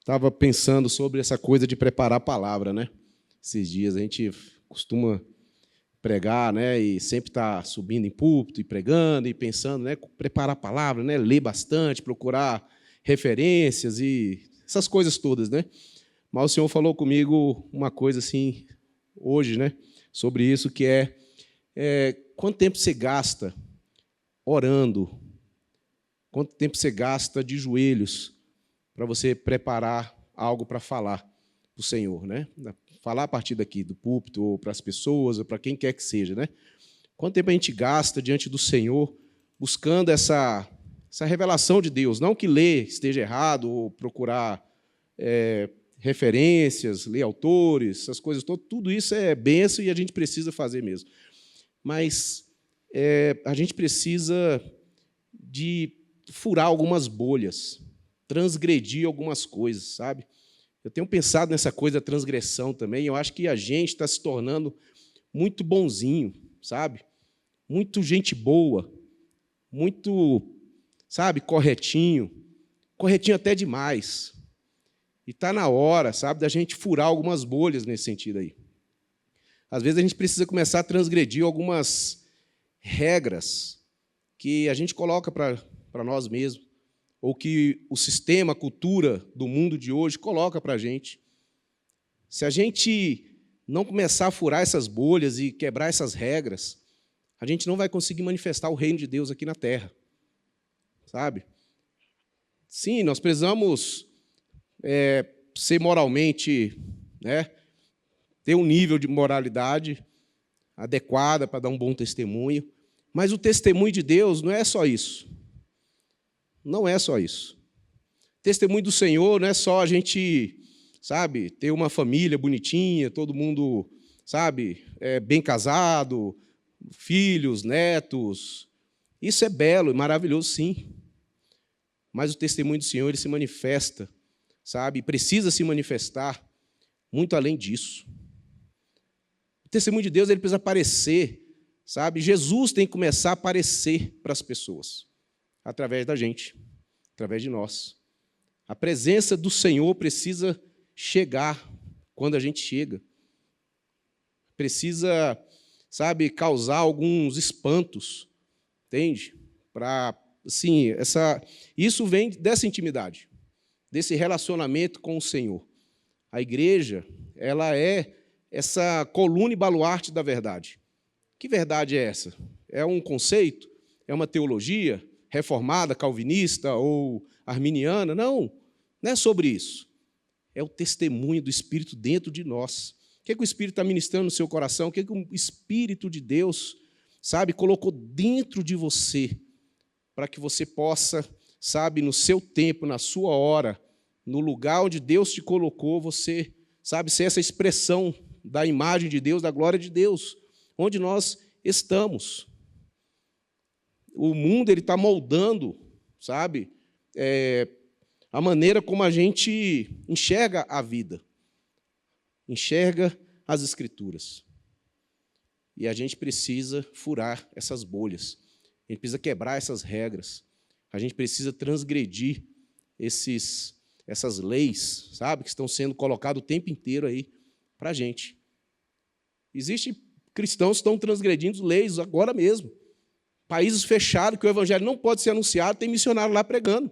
Estava pensando sobre essa coisa de preparar a palavra, né? Esses dias a gente costuma pregar, né? E sempre está subindo em púlpito e pregando e pensando, né? Preparar a palavra, né? Ler bastante, procurar referências e essas coisas todas, né? Mas o Senhor falou comigo uma coisa assim hoje, né? Sobre isso que é quanto tempo você gasta orando? Quanto tempo você gasta de joelhos para você preparar algo para falar para o Senhor, né? Falar a partir daqui, do púlpito, ou para as pessoas, ou para quem quer que seja, né? Quanto tempo a gente gasta diante do Senhor buscando essa revelação de Deus? Não que ler esteja errado, ou procurar referências, ler autores, essas coisas todas, tudo isso é bênção e a gente precisa fazer mesmo. Mas a gente precisa de furar algumas bolhas, transgredir algumas coisas, sabe? Eu tenho pensado nessa coisa da transgressão também. Eu acho que a gente está se tornando muito bonzinho, sabe? Muito gente boa, muito, sabe, corretinho até demais. E está na hora, sabe, da gente furar algumas bolhas nesse sentido aí. Às vezes a gente precisa começar a transgredir algumas regras que a gente coloca para nós mesmos, ou que o sistema, a cultura do mundo de hoje coloca para a gente. Se a gente não começar a furar essas bolhas e quebrar essas regras, a gente não vai conseguir manifestar o reino de Deus aqui na terra. Sabe? Sim, nós precisamos ser moralmente, né, ter um nível de moralidade adequada para dar um bom testemunho, mas o testemunho de Deus não é só isso. Não é só isso. Testemunho do Senhor não é só a gente, sabe, ter uma família bonitinha, todo mundo, sabe, bem casado, filhos, netos. Isso é belo e maravilhoso, sim. Mas o testemunho do Senhor, ele se manifesta, sabe, precisa se manifestar muito além disso. O testemunho de Deus, ele precisa aparecer, sabe? Jesus tem que começar a aparecer para as pessoas, através da gente, através de nós. A presença do Senhor precisa chegar quando a gente chega. Precisa, sabe, causar alguns espantos, entende? Assim, isso vem dessa intimidade, desse relacionamento com o Senhor. A igreja, ela é essa coluna e baluarte da verdade. Que verdade é essa? É um conceito? É uma teologia reformada, calvinista ou arminiana? Não, não é sobre isso. É o testemunho do Espírito dentro de nós. O que o Espírito está ministrando no seu coração? O que o Espírito de Deus, sabe, colocou dentro de você, para que você possa, sabe, no seu tempo, na sua hora, no lugar onde Deus te colocou, você, sabe, ser essa expressão da imagem de Deus, da glória de Deus, onde nós estamos. O mundo está moldando, sabe, a maneira como a gente enxerga a vida, enxerga as Escrituras. E a gente precisa furar essas bolhas, a gente precisa quebrar essas regras, a gente precisa transgredir essas leis, sabe, que estão sendo colocadas o tempo inteiro aí para a gente. Existem cristãos que estão transgredindo leis agora mesmo. Países fechados, que o evangelho não pode ser anunciado, tem missionário lá pregando,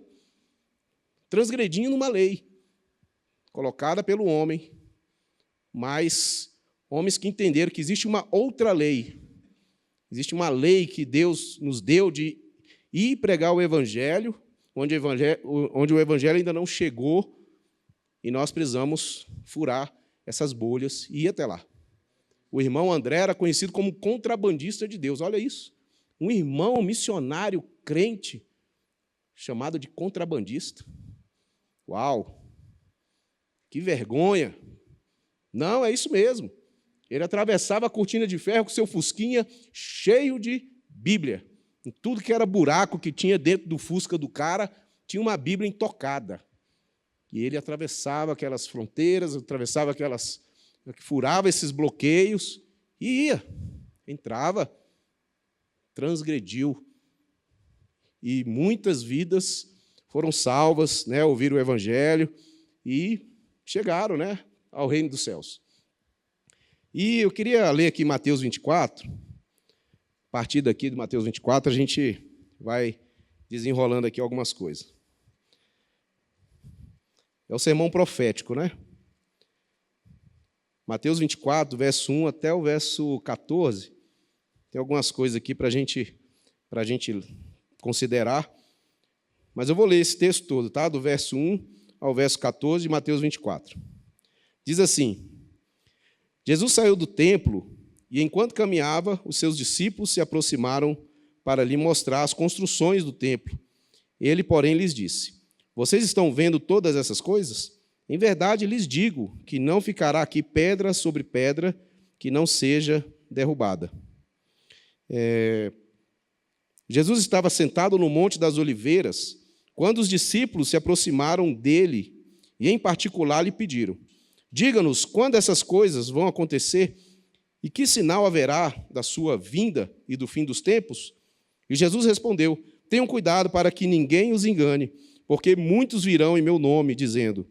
transgredindo uma lei colocada pelo homem, mas homens que entenderam que existe uma outra lei, existe uma lei que Deus nos deu de ir pregar o evangelho, onde o evangelho ainda não chegou, e nós precisamos furar essas bolhas e ir até lá. O irmão André era conhecido como contrabandista de Deus, olha isso. Um irmão missionário crente, chamado de contrabandista. Uau! Que vergonha! Não, é isso mesmo. Ele atravessava a cortina de ferro com seu fusquinha cheio de Bíblia. Em tudo que era buraco que tinha dentro do fusca do cara, tinha uma Bíblia intocada. E ele atravessava aquelas fronteiras, furava esses bloqueios e ia, entrava, transgrediu. E muitas vidas foram salvas, né, ouviram o Evangelho, e chegaram, né, ao reino dos céus. E eu queria ler aqui Mateus 24. A partir daqui de Mateus 24, a gente vai desenrolando aqui algumas coisas. É o sermão profético, né? Mateus 24, verso 1 até o verso 14. Tem algumas coisas aqui para a gente considerar. Mas eu vou ler esse texto todo, tá? Do verso 1 ao verso 14 de Mateus 24. Diz assim: Jesus saiu do templo e, enquanto caminhava, os seus discípulos se aproximaram para lhe mostrar as construções do templo. Ele, porém, lhes disse: Vocês estão vendo todas essas coisas? Em verdade, lhes digo que não ficará aqui pedra sobre pedra que não seja derrubada. Jesus estava sentado no Monte das Oliveiras, quando os discípulos se aproximaram dele e, em particular, lhe pediram: Diga-nos quando essas coisas vão acontecer e que sinal haverá da sua vinda e do fim dos tempos? E Jesus respondeu: Tenham cuidado para que ninguém os engane, porque muitos virão em meu nome, dizendo: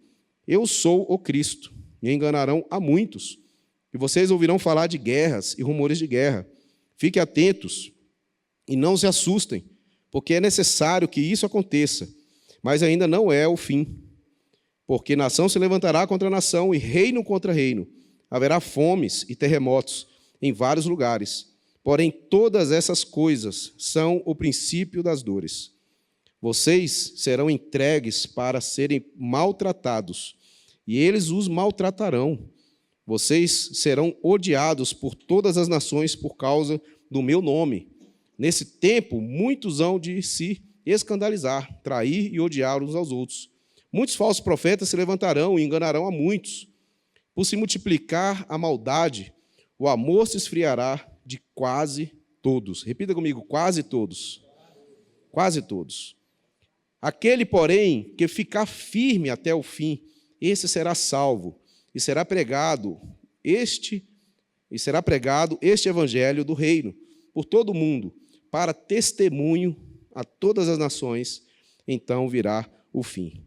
Eu sou o Cristo, e enganarão a muitos. E vocês ouvirão falar de guerras e rumores de guerra. Fiquem atentos e não se assustem, porque é necessário que isso aconteça, mas ainda não é o fim. Porque nação se levantará contra nação e reino contra reino. Haverá fomes e terremotos em vários lugares. Porém, todas essas coisas são o princípio das dores. Vocês serão entregues para serem maltratados, e eles os maltratarão. Vocês serão odiados por todas as nações por causa do meu nome. Nesse tempo, muitos hão de se escandalizar, trair e odiar uns aos outros. Muitos falsos profetas se levantarão e enganarão a muitos. Por se multiplicar a maldade, o amor se esfriará de quase todos. Repita comigo: quase todos. Quase todos. Aquele, porém, que ficar firme até o fim, esse será salvo, e será pregado este evangelho do reino por todo o mundo, para testemunho a todas as nações, então virá o fim.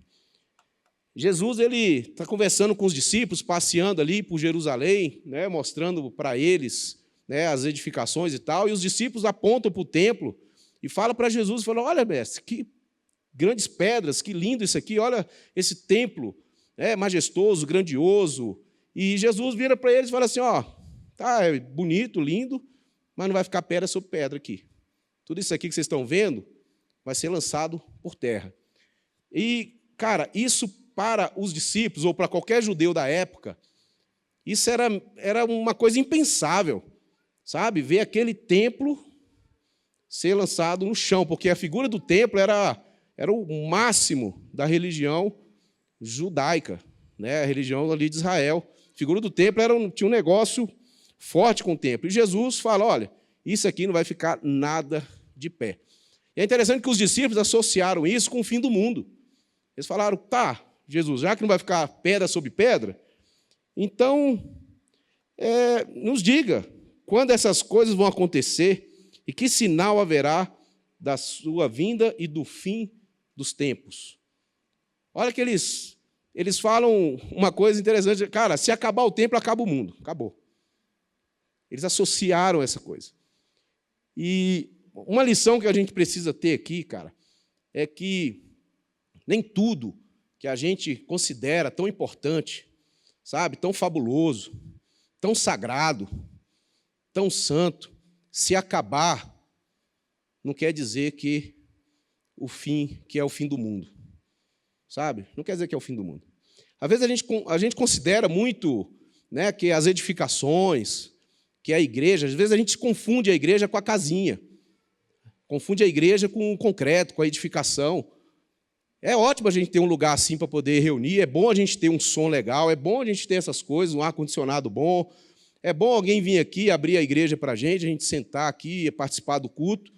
Jesus está conversando com os discípulos, passeando ali por Jerusalém, né, mostrando para eles, né, as edificações e tal, e os discípulos apontam para o templo e falam para Jesus, falam: Olha, mestre, que grandes pedras, que lindo isso aqui, olha esse templo, majestoso, grandioso. E Jesus vira para eles e fala assim: tá, é bonito, lindo, mas não vai ficar pedra sobre pedra aqui. Tudo isso aqui que vocês estão vendo vai ser lançado por terra. E, cara, isso para os discípulos, ou para qualquer judeu da época, isso era uma coisa impensável, sabe? Ver aquele templo ser lançado no chão, porque a figura do templo era o máximo da religião judaica, né? A religião ali de Israel. A figura do templo tinha um negócio forte com o templo. E Jesus fala: olha, isso aqui não vai ficar nada de pé. E é interessante que os discípulos associaram isso com o fim do mundo. Eles falaram: tá, Jesus, já que não vai ficar pedra sobre pedra, então nos diga quando essas coisas vão acontecer e que sinal haverá da sua vinda e do fim dos tempos. Olha que eles falam uma coisa interessante. Cara, se acabar o templo, acaba o mundo. Acabou. Eles associaram essa coisa. E uma lição que a gente precisa ter aqui, cara, é que nem tudo que a gente considera tão importante, sabe, tão fabuloso, tão sagrado, tão santo, se acabar, não quer dizer que é o fim do mundo, sabe? Não quer dizer que é o fim do mundo. Às vezes a gente considera muito, né, que as edificações, que a igreja, às vezes a gente confunde a igreja com a casinha, confunde a igreja com o concreto, com a edificação. É ótimo a gente ter um lugar assim para poder reunir, é bom a gente ter um som legal, é bom a gente ter essas coisas, um ar-condicionado bom, é bom alguém vir aqui, abrir a igreja para a gente sentar aqui e participar do culto.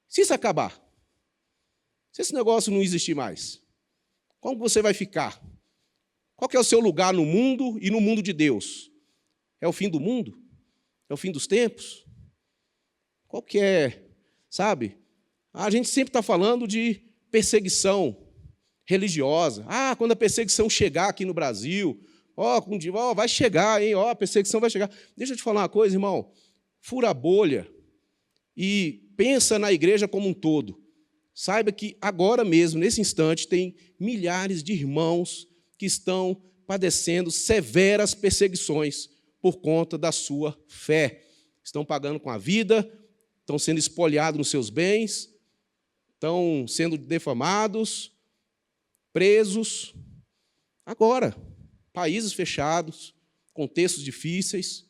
Se isso acabar, se esse negócio não existir mais, como você vai ficar? Qual que é o seu lugar no mundo e no mundo de Deus? É o fim do mundo? É o fim dos tempos? Qual que é, sabe? A gente sempre está falando de perseguição, religiosa. Quando a perseguição chegar aqui no Brasil, vai chegar, hein? A perseguição vai chegar. Deixa eu te falar uma coisa, irmão. Fura a bolha e pensa na igreja como um todo. Saiba que agora mesmo, nesse instante, tem milhares de irmãos que estão padecendo severas perseguições por conta da sua fé. Estão pagando com a vida, estão sendo espoliados nos seus bens, estão sendo defamados, presos. Agora, países fechados, contextos difíceis.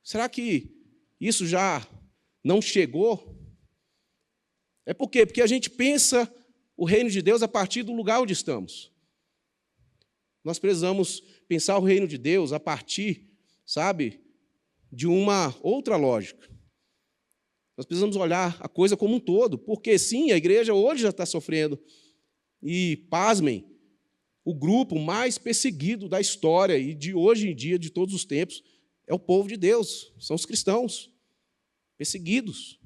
Será que isso já não chegou? É por quê? Porque a gente pensa o reino de Deus a partir do lugar onde estamos. Nós precisamos pensar o reino de Deus a partir, de uma outra lógica. Nós precisamos olhar a coisa como um todo, porque, sim, a igreja hoje já está sofrendo. E, pasmem, o grupo mais perseguido da história e de hoje em dia, de todos os tempos, é o povo de Deus, são os cristãos, perseguidos.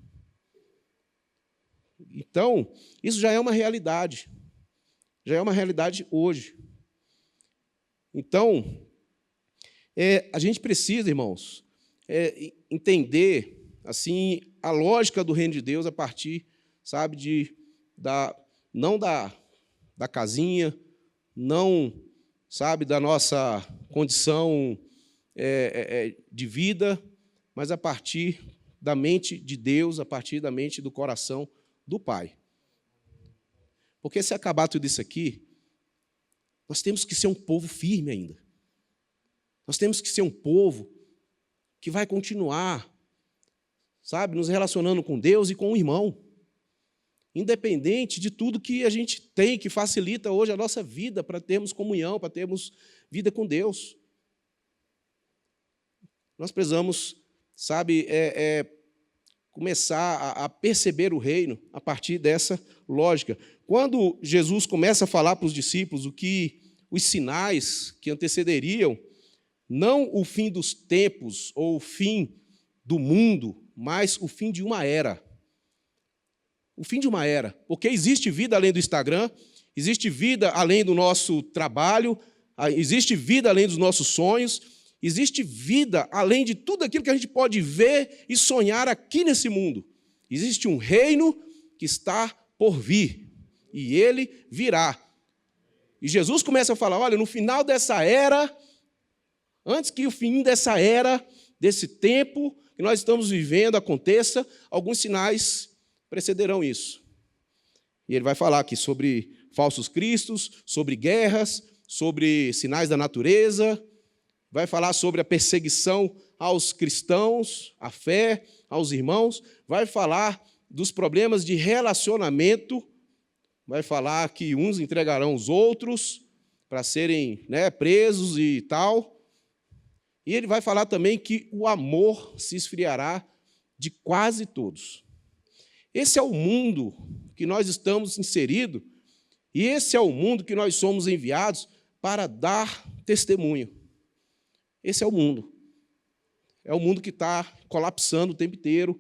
Então, isso já é uma realidade. Já é uma realidade hoje. Então, a gente precisa, irmãos, entender assim a lógica do reino de Deus a partir, não da casinha, não, da nossa condição de vida, mas a partir da mente de Deus, a partir da mente do coração do Pai. Porque se acabar tudo isso aqui, nós temos que ser um povo firme ainda. Nós temos que ser um povo que vai continuar, nos relacionando com Deus e com o irmão. Independente de tudo que a gente tem, que facilita hoje a nossa vida, para termos comunhão, para termos vida com Deus. Nós precisamos, começar a perceber o reino a partir dessa lógica. Quando Jesus começa a falar para os discípulos os sinais que antecederiam, não o fim dos tempos ou o fim do mundo, mas o fim de uma era. O fim de uma era. Porque existe vida além do Instagram, existe vida além do nosso trabalho, existe vida além dos nossos sonhos, existe vida além de tudo aquilo que a gente pode ver e sonhar aqui nesse mundo. Existe um reino que está por vir, e ele virá. E Jesus começa a falar, olha, no final dessa era, antes que o fim dessa era, desse tempo que nós estamos vivendo aconteça, alguns sinais precederão isso. E ele vai falar aqui sobre falsos cristos, sobre guerras, sobre sinais da natureza, vai falar sobre a perseguição aos cristãos, à fé, aos irmãos, vai falar dos problemas de relacionamento, vai falar que uns entregarão os outros para serem presos e tal. E ele vai falar também que o amor se esfriará de quase todos. Esse é o mundo que nós estamos inseridos, e esse é o mundo que nós somos enviados para dar testemunho. Esse é o mundo. É o mundo que está colapsando o tempo inteiro,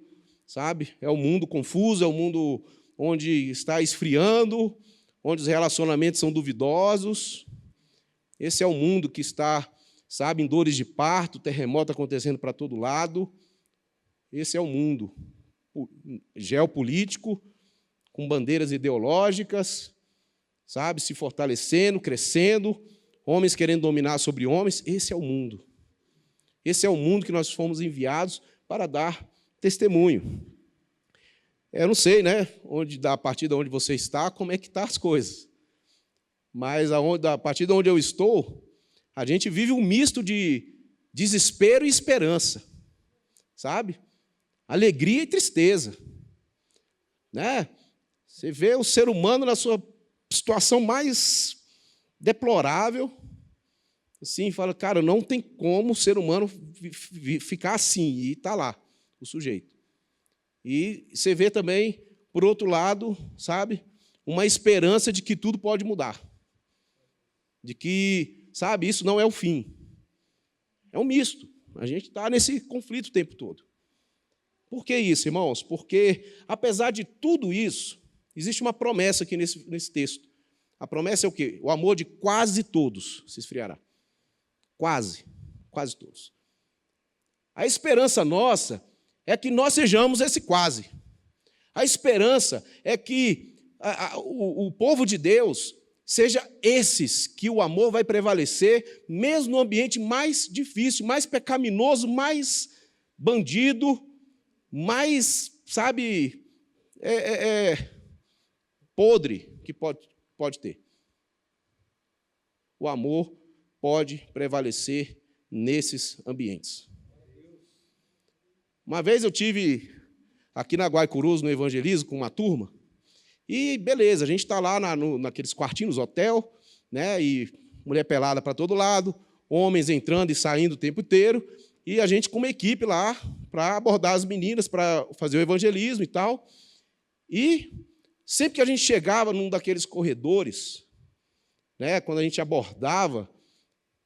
É o mundo confuso, é o mundo onde está esfriando, onde os relacionamentos são duvidosos. Esse é o mundo que está, em dores de parto, terremoto acontecendo para todo lado. Esse é o mundo geopolítico, com bandeiras ideológicas, se fortalecendo, crescendo, homens querendo dominar sobre homens. Esse é o mundo. Esse é o mundo que nós fomos enviados para dar testemunho. Eu não sei, a partir de onde você está, como é que estão as coisas. Mas a partir de onde eu estou, a gente vive um misto de desespero e esperança. Alegria e tristeza. Você vê o ser humano na sua situação mais deplorável, fala, cara, não tem como o ser humano ficar assim, e está lá, o sujeito. E você vê também, por outro lado, uma esperança de que tudo pode mudar. De que, isso não é o fim. É um misto. A gente está nesse conflito o tempo todo. Por que isso, irmãos? Porque, apesar de tudo isso, existe uma promessa aqui nesse texto. A promessa é o quê? O amor de quase todos se esfriará. Quase todos. A esperança nossa é que nós sejamos esse quase. A esperança é que o povo de Deus seja esses que o amor vai prevalecer, mesmo no ambiente mais difícil, mais pecaminoso, mais bandido, mais, sabe, podre que pode ter. O amor pode prevalecer nesses ambientes. Uma vez eu tive aqui na Guaicurus, no evangelismo, com uma turma, e beleza, a gente está lá naqueles quartinhos, hotel, né, e mulher pelada para todo lado, homens entrando e saindo o tempo inteiro, e a gente com uma equipe lá para abordar as meninas, para fazer o evangelismo e tal. E sempre que a gente chegava num daqueles corredores, né, quando a gente abordava,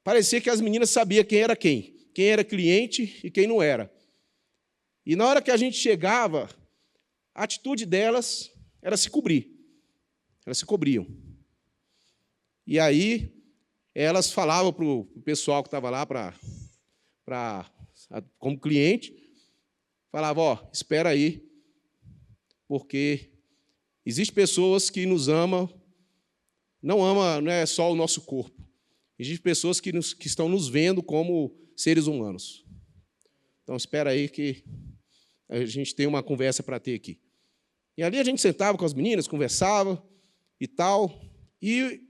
parecia que as meninas sabiam quem era cliente e quem não era. E na hora que a gente chegava, a atitude delas era se cobrir. Elas se cobriam. E aí, elas falavam para o pessoal que estava lá como cliente, falavam, espera aí, porque existem pessoas que nos amam, não é só o nosso corpo. Existem pessoas que estão nos vendo como seres humanos. Então, espera aí que a gente tem uma conversa para ter aqui. E ali a gente sentava com as meninas, conversava e tal. E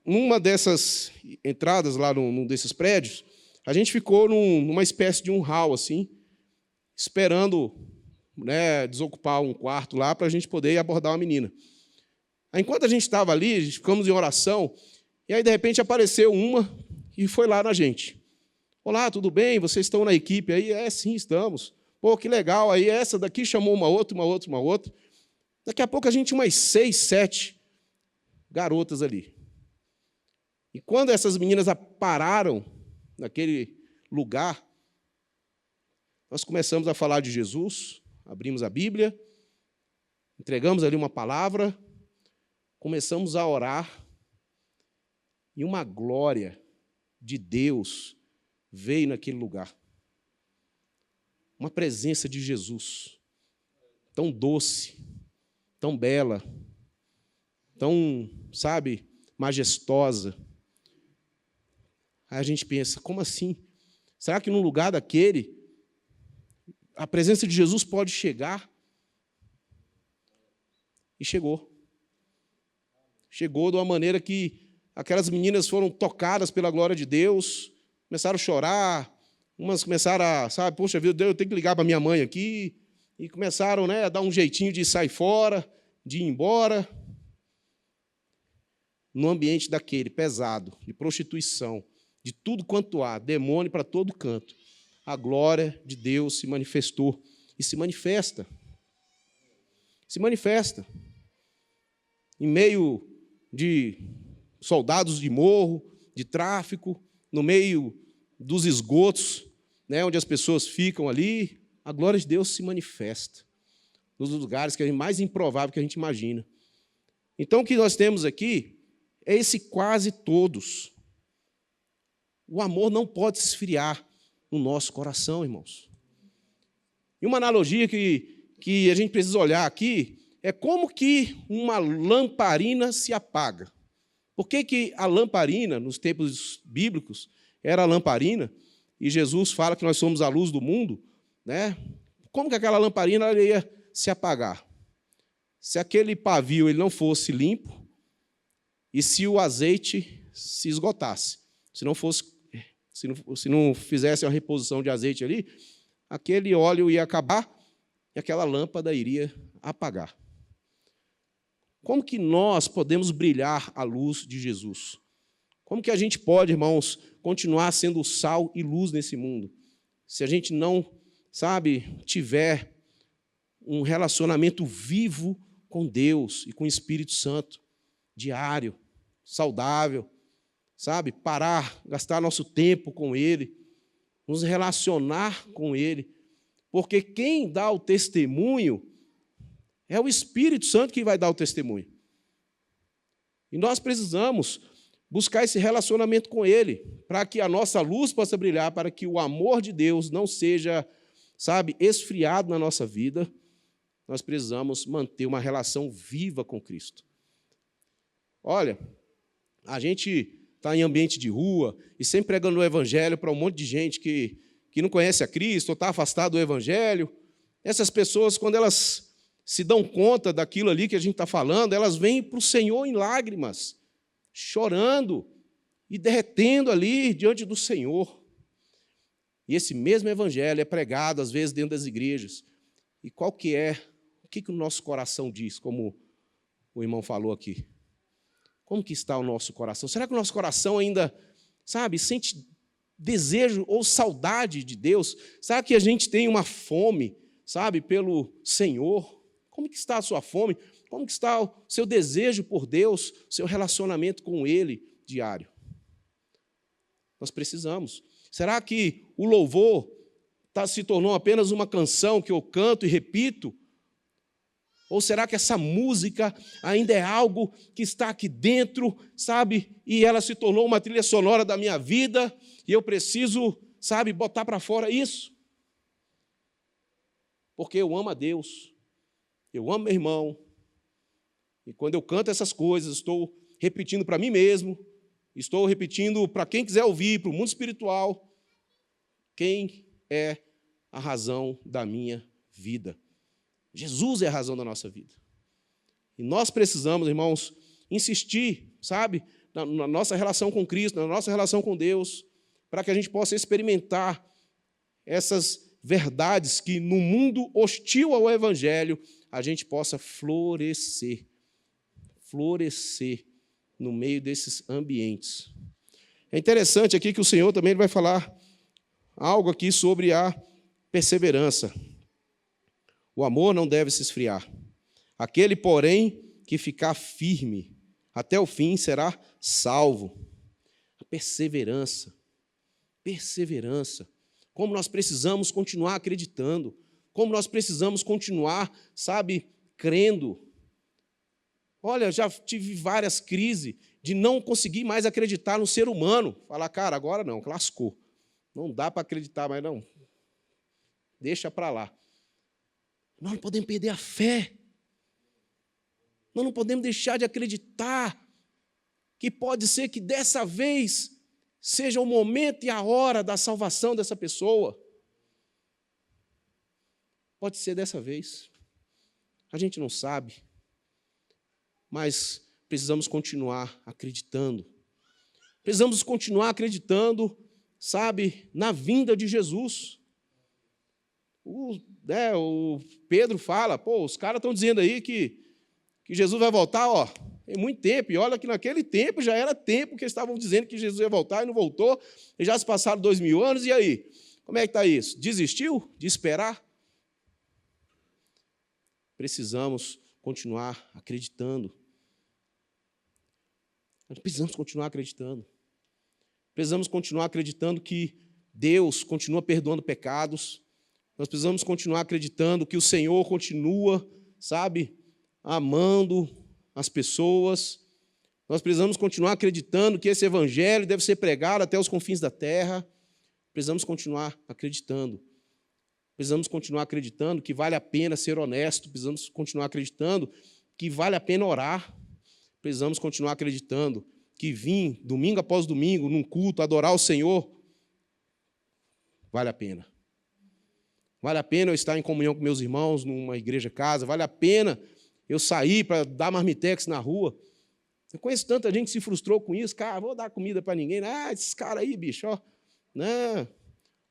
numa dessas entradas lá num desses prédios, a gente ficou numa espécie de um hall, assim, esperando, né, desocupar um quarto lá para a gente poder abordar uma menina. Aí, enquanto a gente estava ali, a gente ficamos em oração, e aí, de repente, apareceu uma e foi lá na gente. Olá, tudo bem? Vocês estão na equipe aí? Sim, estamos. Pô, que legal. Aí essa daqui chamou uma outra. Daqui a pouco a gente tinha umas 6, 7 garotas ali. E quando essas meninas pararam naquele lugar, nós começamos a falar de Jesus, abrimos a Bíblia, entregamos ali uma palavra, começamos a orar, e uma glória de Deus veio naquele lugar. Uma presença de Jesus, tão doce, tão bela, tão, sabe, majestosa. Aí a gente pensa, como assim? Será que num lugar daquele, a presença de Jesus pode chegar? E chegou. Chegou de uma maneira que aquelas meninas foram tocadas pela glória de Deus, começaram a chorar, umas começaram a, sabe, poxa vida, eu tenho que ligar para minha mãe aqui, e começaram, né, a dar um jeitinho de sair fora, de ir embora. No ambiente daquele pesado, de prostituição, de tudo quanto há, demônio para todo canto, a glória de Deus se manifestou e se manifesta. Se manifesta. Em meio de soldados de morro, de tráfico, no meio dos esgotos, né, onde as pessoas ficam ali, a glória de Deus se manifesta nos lugares que é mais improvável que a gente imagina. Então, o que nós temos aqui é esse quase todos. O amor não pode se esfriar no nosso coração, irmãos. E uma analogia que a gente precisa olhar aqui é como que uma lamparina se apaga. Por que a lamparina, nos tempos bíblicos, era a lamparina, e Jesus fala que nós somos a luz do mundo, né? Como que aquela lamparina ia se apagar? Se aquele pavio ele não fosse limpo e se o azeite se esgotasse, se não fizesse uma reposição de azeite ali, aquele óleo ia acabar e aquela lâmpada iria apagar. Como que nós podemos brilhar a luz de Jesus? Como que a gente pode, irmãos, continuar sendo sal e luz nesse mundo, se a gente não, sabe, tiver um relacionamento vivo com Deus e com o Espírito Santo, diário, saudável, sabe, parar, gastar nosso tempo com Ele, nos relacionar com Ele, porque quem dá o testemunho é o Espírito Santo que vai dar o testemunho. E nós precisamos buscar esse relacionamento com Ele, para que a nossa luz possa brilhar, para que o amor de Deus não seja, esfriado na nossa vida. Nós precisamos manter uma relação viva com Cristo. Olha, a gente está em ambiente de rua e sempre pregando o Evangelho para um monte de gente que não conhece a Cristo ou está afastado do Evangelho. Essas pessoas, quando elas se dão conta daquilo ali que a gente está falando, elas vêm para o Senhor em lágrimas, chorando e derretendo ali diante do Senhor. E esse mesmo Evangelho é pregado, às vezes, dentro das igrejas. E qual que é? O que o nosso coração diz, como o irmão falou aqui? Como que está o nosso coração? Será que o nosso coração ainda, sente desejo ou saudade de Deus? Será que a gente tem uma fome, pelo Senhor? Como que está a sua fome? Como que está o seu desejo por Deus, o seu relacionamento com Ele diário? Nós precisamos. Será que o louvor se tornou apenas uma canção que eu canto e repito? Ou será que essa música ainda é algo que está aqui dentro, e ela se tornou uma trilha sonora da minha vida, e eu preciso, botar para fora isso? Porque eu amo a Deus, eu amo meu irmão, e quando eu canto essas coisas, estou repetindo para mim mesmo, estou repetindo para quem quiser ouvir, para o mundo espiritual, quem é a razão da minha vida. Jesus é a razão da nossa vida. E nós precisamos, irmãos, insistir, na nossa relação com Cristo, na nossa relação com Deus, para que a gente possa experimentar essas verdades que, no mundo hostil ao Evangelho, a gente possa florescer no meio desses ambientes. É interessante aqui que o Senhor também vai falar algo aqui sobre a perseverança. O amor não deve se esfriar. Aquele, porém, que ficar firme até o fim será salvo. A perseverança. Como nós precisamos continuar acreditando. Como nós precisamos continuar, crendo. Olha, já tive várias crises de não conseguir mais acreditar no ser humano. Falar, cara, agora não, lascou. Não dá para acreditar, mas não. Deixa para lá. Nós não podemos perder a fé. Nós não podemos deixar de acreditar que pode ser que dessa vez seja o momento e a hora da salvação dessa pessoa. Pode ser dessa vez. A gente não sabe. Mas precisamos continuar acreditando. Precisamos continuar acreditando, na vinda de Jesus. O Pedro fala, os caras estão dizendo aí que Jesus vai voltar, tem muito tempo, e olha que naquele tempo já era tempo que eles estavam dizendo que Jesus ia voltar e não voltou, e já se passaram 2000 anos, e aí? Como é que está isso? Desistiu de esperar? Precisamos continuar acreditando. Nós precisamos continuar acreditando. Precisamos continuar acreditando que Deus continua perdoando pecados. Nós precisamos continuar acreditando que o Senhor continua, amando as pessoas. Nós precisamos continuar acreditando que esse Evangelho deve ser pregado até os confins da terra. Precisamos continuar acreditando. Precisamos continuar acreditando que vale a pena ser honesto. Precisamos continuar acreditando que vale a pena orar. Precisamos continuar acreditando que vir domingo após domingo num culto, adorar o Senhor, vale a pena. Vale a pena eu estar em comunhão com meus irmãos numa igreja casa, vale a pena eu sair para dar marmitex na rua. Eu conheço tanta gente que se frustrou com isso, cara, vou dar comida para ninguém. Esses caras aí, bicho, não.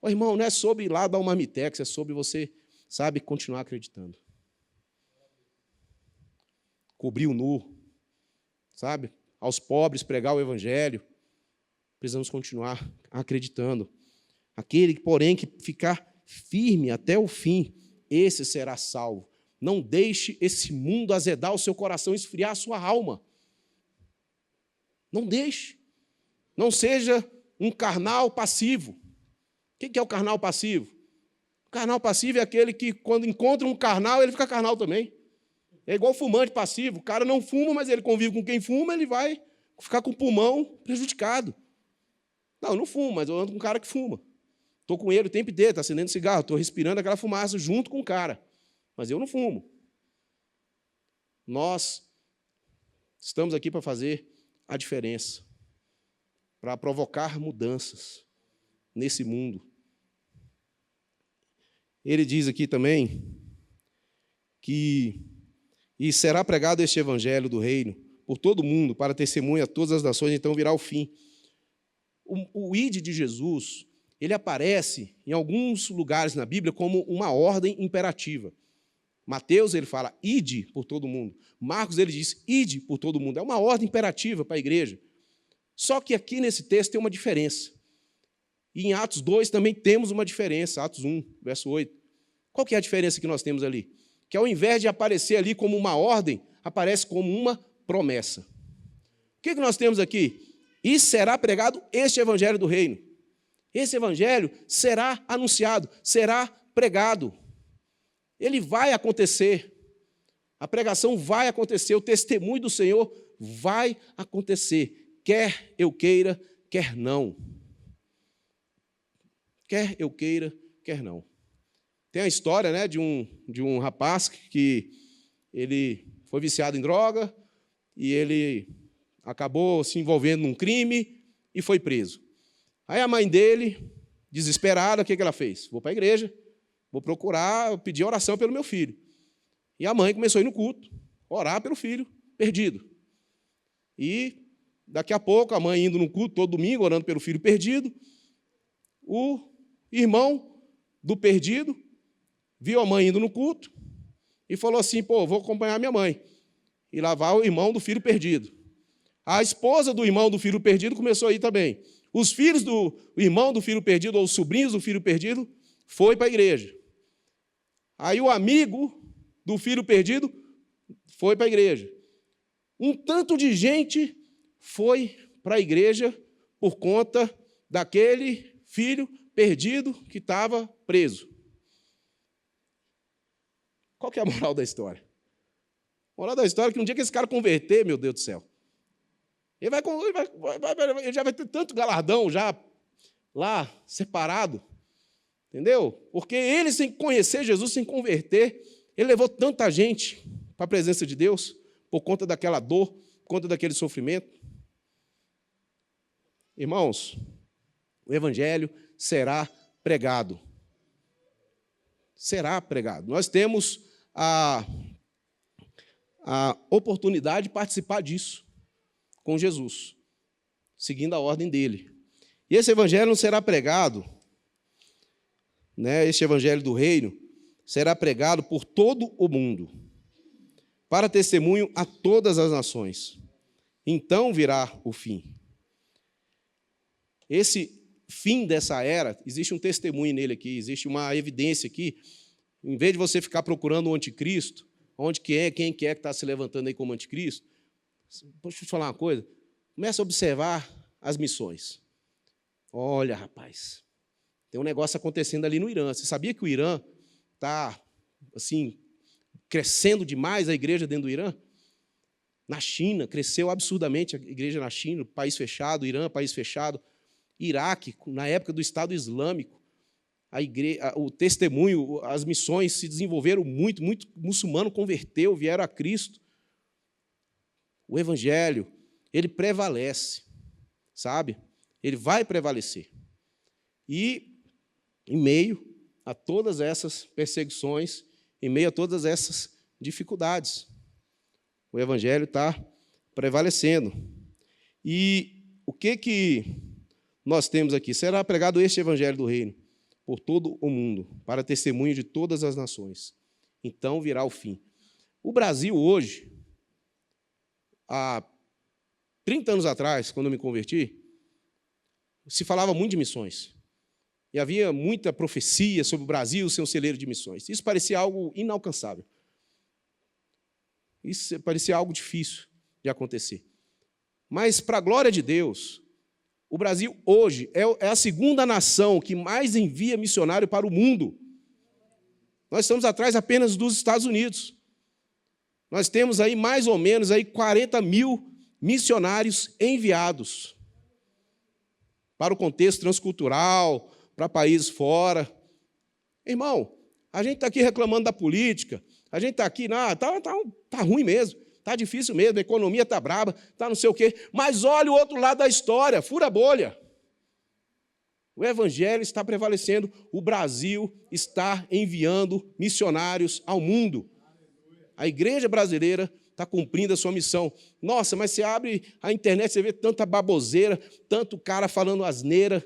Irmão, não é sobre ir lá dar um marmitex, é sobre você, continuar acreditando. Cobrir o nu, aos pobres pregar o Evangelho. Precisamos continuar acreditando. Aquele, porém, que ficar firme até o fim, esse será salvo. Não deixe esse mundo azedar o seu coração, esfriar a sua alma. Não deixe. Não seja um carnal passivo. O que é o carnal passivo? O carnal passivo é aquele que, quando encontra um carnal, ele fica carnal também. É igual fumante passivo. O cara não fuma, mas ele convive com quem fuma, ele vai ficar com o pulmão prejudicado. Não, eu não fumo, mas eu ando com um cara que fuma. Estou com ele o tempo inteiro, está acendendo cigarro, estou respirando aquela fumaça junto com o cara. Mas eu não fumo. Nós estamos aqui para fazer a diferença, para provocar mudanças nesse mundo. Ele diz aqui também que e será pregado este evangelho do reino por todo mundo, para testemunha a todas as nações, então virá o fim. O ide de Jesus, ele aparece em alguns lugares na Bíblia como uma ordem imperativa. Mateus, ele fala, ide por todo mundo. Marcos, ele diz, ide por todo mundo. É uma ordem imperativa para a igreja. Só que aqui nesse texto tem uma diferença. E em Atos 2 também temos uma diferença, Atos 1, verso 8. Qual que é a diferença que nós temos ali? Que ao invés de aparecer ali como uma ordem, aparece como uma promessa. O que nós temos aqui? E será pregado este evangelho do reino. Esse evangelho será anunciado, será pregado. Ele vai acontecer. A pregação vai acontecer, o testemunho do Senhor vai acontecer, quer eu queira, quer não. Quer eu queira, quer não. Tem a história, né, de um rapaz que ele foi viciado em droga e ele acabou se envolvendo num crime e foi preso. Aí a mãe dele, desesperada, o que ela fez? Vou para a igreja, vou procurar, pedir oração pelo meu filho. E a mãe começou a ir no culto, orar pelo filho perdido. E daqui a pouco, a mãe indo no culto todo domingo, orando pelo filho perdido, o irmão do perdido viu a mãe indo no culto e falou assim, vou acompanhar minha mãe. E lá vai o irmão do filho perdido. A esposa do irmão do filho perdido começou a ir também. Os filhos do irmão do filho perdido, ou os sobrinhos do filho perdido, foi para a igreja. Aí o amigo do filho perdido foi para a igreja. Um tanto de gente foi para a igreja por conta daquele filho perdido que estava preso. Qual que é a moral da história? A moral da história é que um dia que esse cara converter, meu Deus do céu, ele já vai ter tanto galardão já lá separado, entendeu? Porque ele, sem conhecer Jesus, sem converter, ele levou tanta gente para a presença de Deus por conta daquela dor, por conta daquele sofrimento. Irmãos, o evangelho será pregado. Será pregado. Nós temos a oportunidade de participar disso com Jesus, seguindo a ordem dele. E esse evangelho não será pregado, né, este evangelho do reino, será pregado por todo o mundo, para testemunho a todas as nações. Então virá o fim. Esse fim dessa era, existe um testemunho nele aqui, existe uma evidência aqui. Em vez de você ficar procurando o anticristo, onde que é, quem que é que está se levantando aí como anticristo, deixa eu te falar uma coisa, começa a observar as missões. Olha, rapaz, tem um negócio acontecendo ali no Irã. Você sabia que o Irã está, assim, crescendo demais a igreja dentro do Irã? Na China, cresceu absurdamente a igreja na China, país fechado, Irã, país fechado. Iraque, na época do Estado Islâmico, o testemunho, as missões se desenvolveram muito muçulmano converteu, vieram a Cristo. O evangelho, ele prevalece, sabe? Ele vai prevalecer. E, em meio a todas essas perseguições, em meio a todas essas dificuldades, o evangelho está prevalecendo. E o que nós temos aqui? Será pregado este evangelho do reino por todo o mundo, para testemunho de todas as nações. Então virá o fim. O Brasil hoje, há 30 anos atrás, quando eu me converti, se falava muito de missões. E havia muita profecia sobre o Brasil ser um celeiro de missões. Isso parecia algo inalcançável. Isso parecia algo difícil de acontecer. Mas, para a glória de Deus, o Brasil hoje é a segunda nação que mais envia missionário para o mundo. Nós estamos atrás apenas dos Estados Unidos. Nós temos aí mais ou menos aí 40 mil missionários enviados para o contexto transcultural, para países fora. Irmão, a gente está aqui reclamando da política, a gente está aqui, tá ruim mesmo, está difícil mesmo, a economia está braba, está não sei o quê, mas olha o outro lado da história, fura a bolha. O evangelho está prevalecendo, o Brasil está enviando missionários ao mundo. A igreja brasileira está cumprindo a sua missão. Nossa, mas você abre a internet, você vê tanta baboseira, tanto cara falando asneira,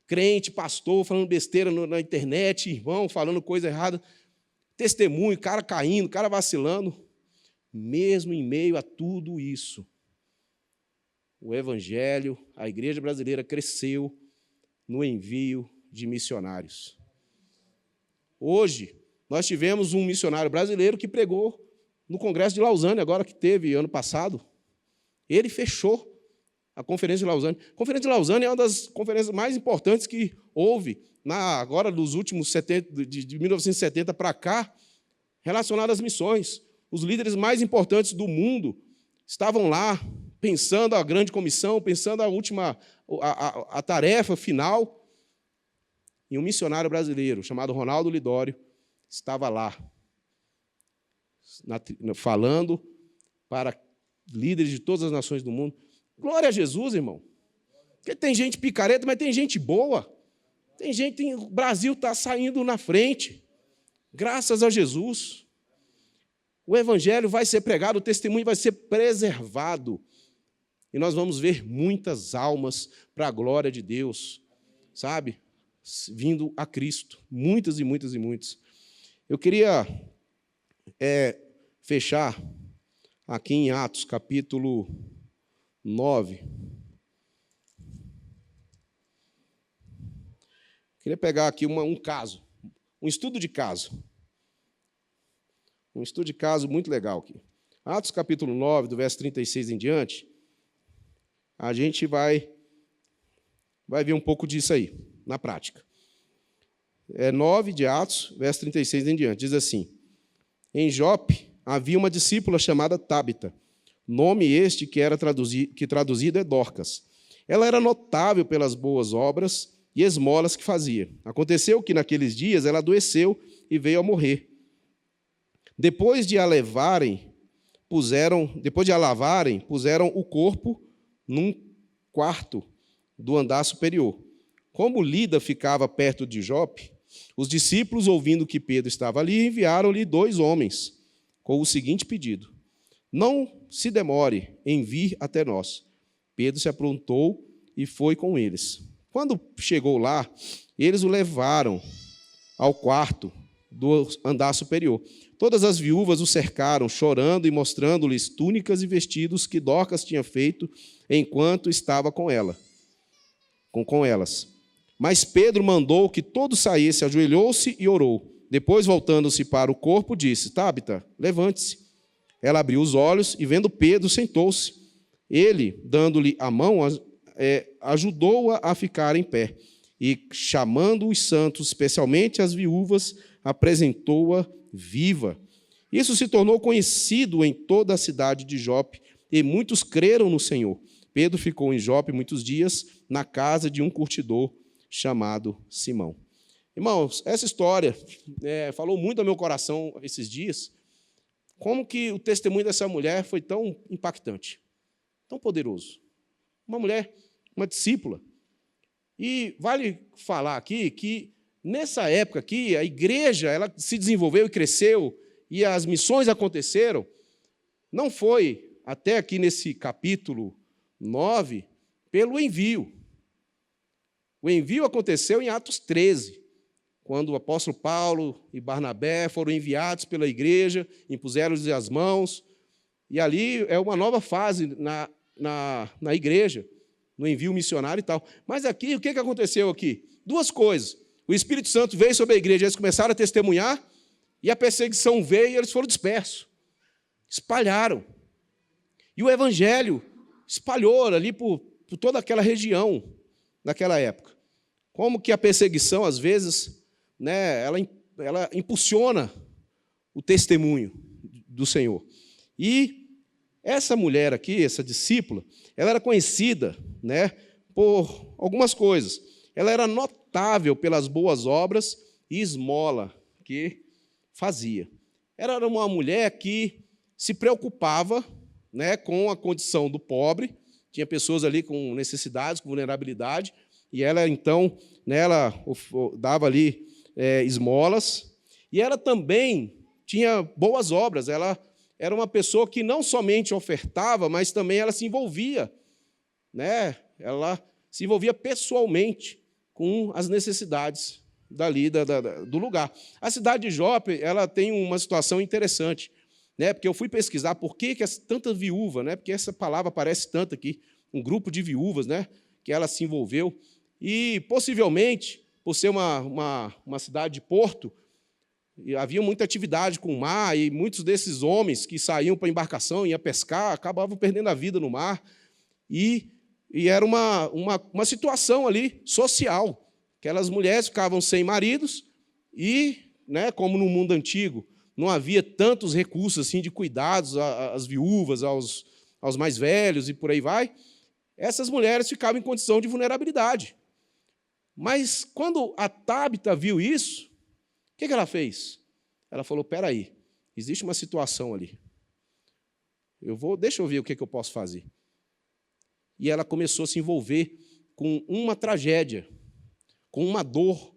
crente, pastor, falando besteira na internet, irmão, falando coisa errada, testemunho, cara caindo, cara vacilando. Mesmo em meio a tudo isso, o evangelho, a igreja brasileira cresceu no envio de missionários. Hoje, nós tivemos um missionário brasileiro que pregou no Congresso de Lausanne, agora que teve ano passado. Ele fechou a Conferência de Lausanne. A Conferência de Lausanne é uma das conferências mais importantes que houve agora nos últimos 70, de 1970 para cá, relacionada às missões. Os líderes mais importantes do mundo estavam lá, pensando a grande comissão, pensando a tarefa final. E um missionário brasileiro, chamado Ronaldo Lidório, estava lá, falando para líderes de todas as nações do mundo. Glória a Jesus, irmão. Porque tem gente picareta, mas tem gente boa. O Brasil está saindo na frente. Graças a Jesus. O evangelho vai ser pregado, o testemunho vai ser preservado. E nós vamos ver muitas almas para a glória de Deus, sabe? Vindo a Cristo. Muitas e muitas e muitas. Eu queria fechar aqui em Atos, capítulo 9. Queria pegar aqui um caso, um estudo de caso. Um estudo de caso muito legal aqui. Atos, capítulo 9, do verso 36 em diante, a gente vai ver um pouco disso aí, na prática. 9 de Atos, verso 36 em diante, diz assim: em Jope havia uma discípula chamada Tábita, nome este que traduzido é Dorcas. Ela era notável pelas boas obras e esmolas que fazia. Aconteceu que, naqueles dias, ela adoeceu e veio a morrer. Depois de a lavarem, puseram o corpo num quarto do andar superior. Como Lida ficava perto de Jope, os discípulos, ouvindo que Pedro estava ali, enviaram-lhe 2 homens, com o seguinte pedido: não se demore em vir até nós. Pedro se aprontou e foi com eles. Quando chegou lá, eles o levaram ao quarto do andar superior. Todas as viúvas o cercaram, chorando e mostrando-lhes túnicas e vestidos que Dorcas tinha feito enquanto estava com elas. Mas Pedro mandou que todos saíssem, ajoelhou-se e orou. Depois, voltando-se para o corpo, disse: Tábita, levante-se. Ela abriu os olhos e, vendo Pedro, sentou-se. Ele, dando-lhe a mão, ajudou-a a ficar em pé. E, chamando os santos, especialmente as viúvas, apresentou-a viva. Isso se tornou conhecido em toda a cidade de Jope, e muitos creram no Senhor. Pedro ficou em Jope muitos dias, na casa de um curtidor chamado Simão. Irmãos, essa história falou muito ao meu coração esses dias. Como que o testemunho dessa mulher foi tão impactante, tão poderoso. Uma mulher, uma discípula. E vale falar aqui que, nessa época aqui, a igreja ela se desenvolveu e cresceu, e as missões aconteceram, não foi, até aqui nesse capítulo 9, pelo envio. O envio aconteceu em Atos 13, quando o apóstolo Paulo e Barnabé foram enviados pela igreja, impuseram-lhes as mãos, e ali é uma nova fase na igreja, no envio missionário e tal. Mas aqui, o que aconteceu aqui? 2 coisas. O Espírito Santo veio sobre a igreja, eles começaram a testemunhar, e a perseguição veio e eles foram dispersos. Espalharam. E o evangelho espalhou ali por toda aquela região naquela época. Como que a perseguição, às vezes, ela impulsiona o testemunho do Senhor. E essa mulher aqui, essa discípula, ela era conhecida, né, por algumas coisas. Ela era notável pelas boas obras e esmola que fazia. Ela era uma mulher que se preocupava, né, com a condição do pobre. Tinha pessoas ali com necessidades, com vulnerabilidade, e ela, então, né, ela dava ali esmolas. E ela também tinha boas obras. Ela era uma pessoa que não somente ofertava, mas também ela se envolvia, né? Ela se envolvia pessoalmente com as necessidades dali do lugar. A cidade de Jope, ela tem uma situação interessante, né? Porque eu fui pesquisar por que tanta viúva, né? Porque essa palavra aparece tanto aqui, um grupo de viúvas, né? Que ela se envolveu. E, possivelmente, por ser uma cidade de porto, e havia muita atividade com o mar, e muitos desses homens que saíam para a embarcação, iam pescar, acabavam perdendo a vida no mar. E era uma situação ali social. Aquelas mulheres ficavam sem maridos e, né, como no mundo antigo, não havia tantos recursos assim de cuidados às viúvas, aos mais velhos e por aí vai, essas mulheres ficavam em condição de vulnerabilidade. Mas, quando a Tábita viu isso, o que ela fez? Ela falou, espera aí, existe uma situação ali. Deixa eu ver o que eu posso fazer. E ela começou a se envolver com uma tragédia, com uma dor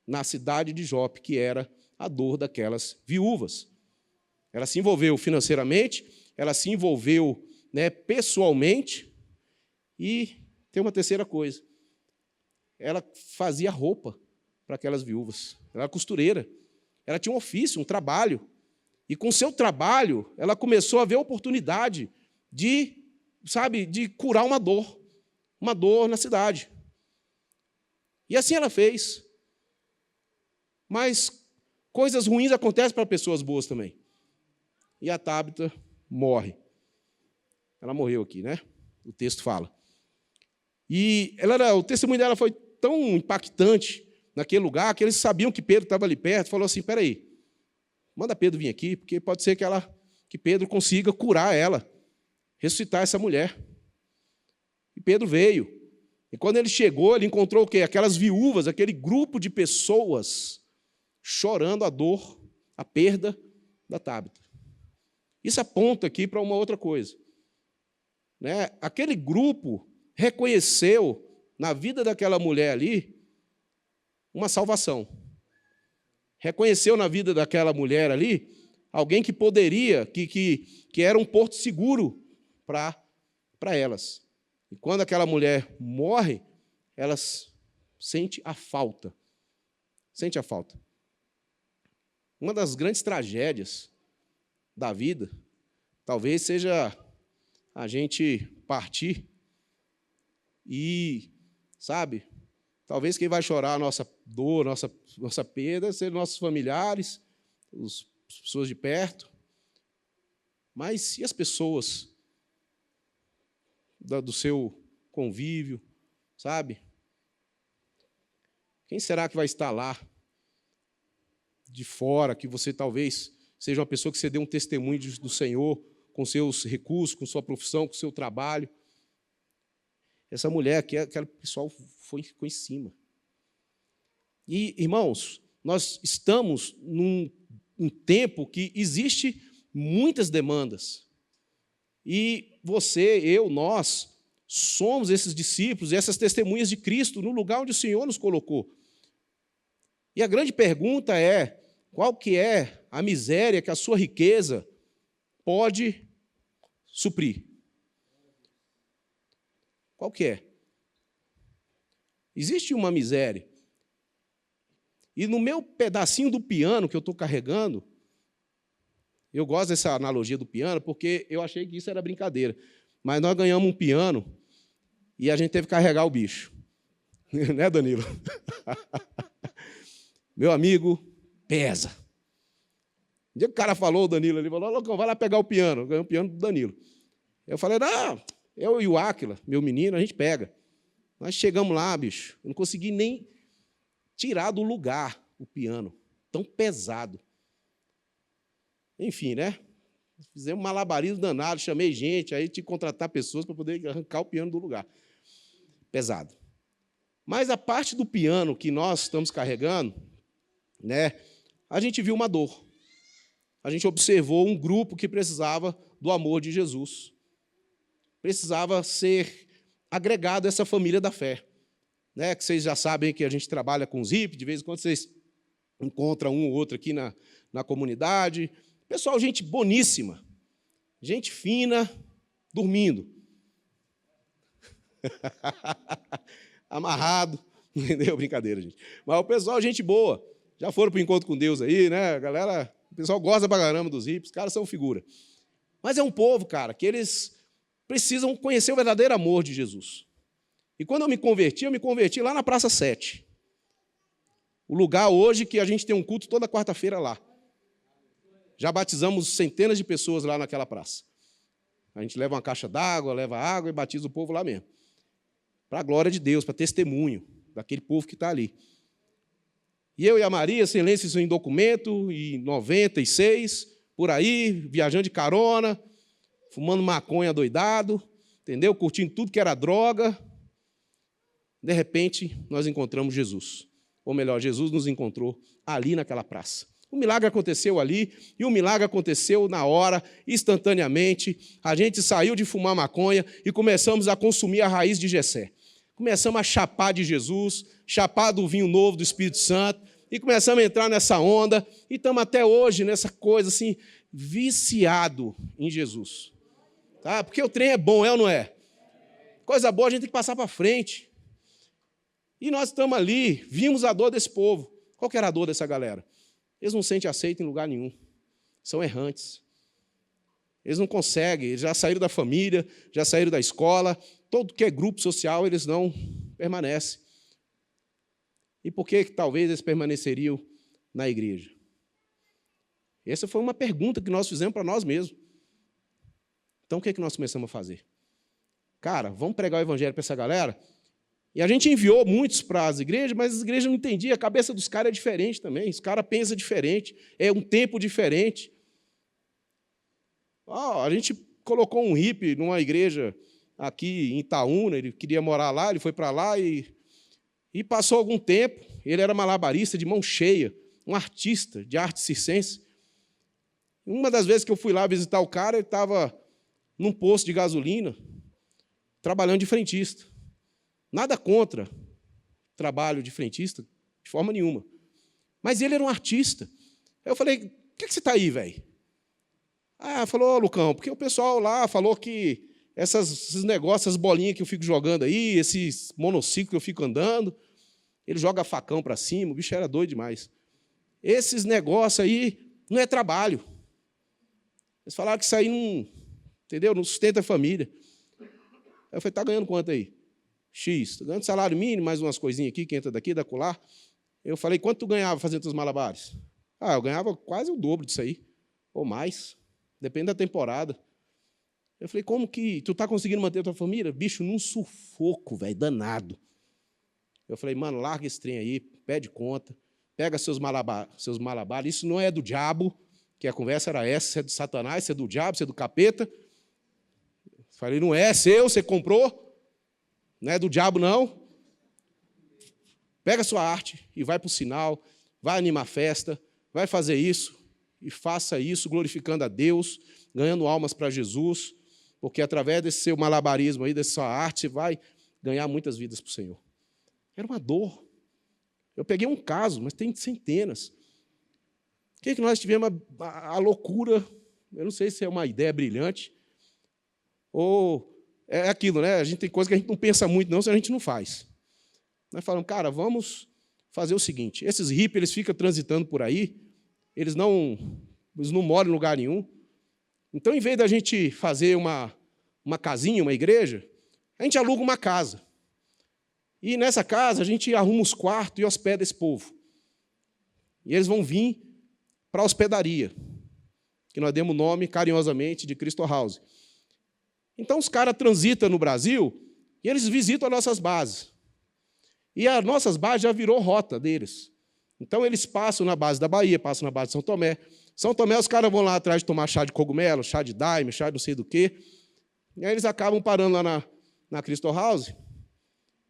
na cidade de Jope, que era a dor daquelas viúvas. Ela se envolveu financeiramente, ela se envolveu, né, pessoalmente, e tem uma terceira coisa. Ela fazia roupa para aquelas viúvas. Ela era costureira. Ela tinha um ofício, um trabalho. E com o seu trabalho, ela começou a ver a oportunidade de curar uma dor na cidade. E assim ela fez. Mas coisas ruins acontecem para pessoas boas também. E a Tábita morre. Ela morreu aqui, né? O texto fala. E o testemunho dela foi tão impactante naquele lugar que eles sabiam que Pedro estava ali perto. Falou assim, espera aí, manda Pedro vir aqui, porque pode ser que Pedro consiga curar ela, ressuscitar essa mulher. E Pedro veio. E quando ele chegou, ele encontrou o quê? Aquelas viúvas, aquele grupo de pessoas chorando a dor, a perda da Tábita. Isso aponta aqui para uma outra coisa. Né? Aquele grupo reconheceu na vida daquela mulher ali uma salvação. Reconheceu na vida daquela mulher ali alguém que poderia, que era um porto seguro para elas. E quando aquela mulher morre, elas sentem a falta. Sente a falta. Uma das grandes tragédias da vida, talvez seja a gente partir e, talvez quem vai chorar a nossa dor, nossa perda, sejam nossos familiares, as pessoas de perto. Mas e as pessoas do seu convívio, Quem será que vai estar lá, de fora, que você talvez seja uma pessoa que você dê um testemunho do Senhor, com seus recursos, com sua profissão, com seu trabalho? Essa mulher aqui, aquele pessoal ficou em cima. E, irmãos, nós estamos num tempo que existe muitas demandas. E você, eu, nós, somos esses discípulos, essas testemunhas de Cristo no lugar onde o Senhor nos colocou. E a grande pergunta é, qual que é a miséria que a sua riqueza pode suprir? Qual que é? Existe uma miséria. E no meu pedacinho do piano que eu estou carregando, eu gosto dessa analogia do piano, porque eu achei que isso era brincadeira. Mas nós ganhamos um piano e a gente teve que carregar o bicho. Né, Danilo? Meu amigo, pesa. Um dia que o cara falou, o Danilo, ele falou, Locão, vai lá pegar o piano. Eu ganhei o piano do Danilo. Eu falei, não, eu e o Áquila, meu menino, a gente pega. Nós chegamos lá, bicho, eu não consegui nem tirar do lugar o piano, tão pesado. Enfim, né? Fizemos um malabarismo danado, chamei gente, aí tinha que contratar pessoas para poder arrancar o piano do lugar. Pesado. Mas a parte do piano que nós estamos carregando, né, a gente viu uma dor. A gente observou um grupo que precisava do amor de Jesus. Precisava ser agregado a essa família da fé. Né, que vocês já sabem que a gente trabalha com os hippies, de vez em quando vocês encontram um ou outro aqui na comunidade. Pessoal, gente boníssima, gente fina, dormindo. Amarrado, entendeu? Brincadeira, gente. Mas o pessoal, gente boa. Já foram para o encontro com Deus aí, né? Galera, o pessoal gosta pra caramba dos hippies, os caras são figura. Mas é um povo, cara, que eles precisam conhecer o verdadeiro amor de Jesus. E quando eu me converti lá na Praça 7. O lugar hoje que a gente tem um culto toda quarta-feira lá. Já batizamos centenas de pessoas lá naquela praça. A gente leva uma caixa d'água, leva água e batiza o povo lá mesmo. Para a glória de Deus, para testemunho daquele povo que está ali. E eu e a Maria, silêncio em documento, em 96, por aí, viajando de carona, fumando maconha doidado, entendeu? Curtindo tudo que era droga. De repente, nós encontramos Jesus. Ou melhor, Jesus nos encontrou ali naquela praça. O milagre aconteceu ali, e o milagre aconteceu na hora, instantaneamente. A gente saiu de fumar maconha e começamos a consumir a raiz de Jessé. Começamos a chapar de Jesus, chapar do vinho novo do Espírito Santo, e começamos a entrar nessa onda, e estamos até hoje nessa coisa assim, viciado em Jesus. Tá? Porque o trem é bom, é ou não é? Coisa boa a gente tem que passar para frente. E nós estamos ali, vimos a dor desse povo. Qual que era a dor dessa galera? Eles não se sentem aceitos em lugar nenhum. São errantes. Eles não conseguem, eles já saíram da família, já saíram da escola, todo que é grupo social, eles não permanecem. E por que talvez eles permaneceriam na igreja? Essa foi uma pergunta que nós fizemos para nós mesmos. Então, o que nós começamos a fazer? Cara, vamos pregar o evangelho para essa galera? E a gente enviou muitos para as igrejas, mas as igrejas não entendiam, a cabeça dos caras é diferente também, os caras pensam diferente, é um tempo diferente. A gente colocou um hippie numa igreja aqui em Itaúna, ele queria morar lá, ele foi para lá e passou algum tempo, ele era malabarista de mão cheia, um artista de arte circense. Uma das vezes que eu fui lá visitar o cara, ele estava num posto de gasolina, trabalhando de frentista. Nada contra trabalho de frentista, de forma nenhuma. Mas ele era um artista. Aí eu falei, por que você está aí, velho? Falou, Lucão, porque o pessoal lá falou que esses negócios, essas bolinhas que eu fico jogando aí, esses monociclos que eu fico andando, ele joga facão para cima, o bicho era doido demais. Esses negócios aí não é trabalho. Eles falaram que isso aí não, entendeu? Não sustenta a família. Aí eu falei, está ganhando quanto aí? X, estou ganhando salário mínimo, mais umas coisinhas aqui, que entra daqui, da colar. Eu falei, quanto tu ganhava fazendo os malabares? Eu ganhava quase o dobro disso aí, ou mais, depende da temporada. Eu falei, como que tu está conseguindo manter a tua família? Bicho, num sufoco, velho, danado. Eu falei, mano, larga esse trem aí, pede conta, pega seus malabares, isso não é do diabo, que a conversa era essa, isso é do Satanás, isso é do diabo, isso é do capeta. Eu falei, não é seu, você comprou. Não é do diabo, não. Pega a sua arte e vai para o sinal, vai animar a festa, vai fazer isso e faça isso glorificando a Deus, ganhando almas para Jesus, porque através desse seu malabarismo aí, dessa sua arte, você vai ganhar muitas vidas para o Senhor. Era uma dor. Eu peguei um caso, mas tem centenas. O que nós tivemos a loucura, eu não sei se é uma ideia brilhante, ou é aquilo, né? A gente tem coisa que a gente não pensa muito, não, se a gente não faz. Nós falamos, cara, vamos fazer o seguinte, esses hippies, eles ficam transitando por aí, eles não moram em lugar nenhum. Então, em vez da gente fazer uma casinha, uma igreja, a gente aluga uma casa. E nessa casa, a gente arruma os quartos e hospeda esse povo. E eles vão vir para a hospedaria, que nós demos o nome, carinhosamente, de Cristo House. Então, os caras transitam no Brasil e eles visitam as nossas bases. E as nossas bases já virou rota deles. Então, eles passam na base da Bahia, passam na base de São Tomé, São Tomé, os caras vão lá atrás de tomar chá de cogumelo, chá de daime, chá de não sei do quê. E aí eles acabam parando lá na Crystal House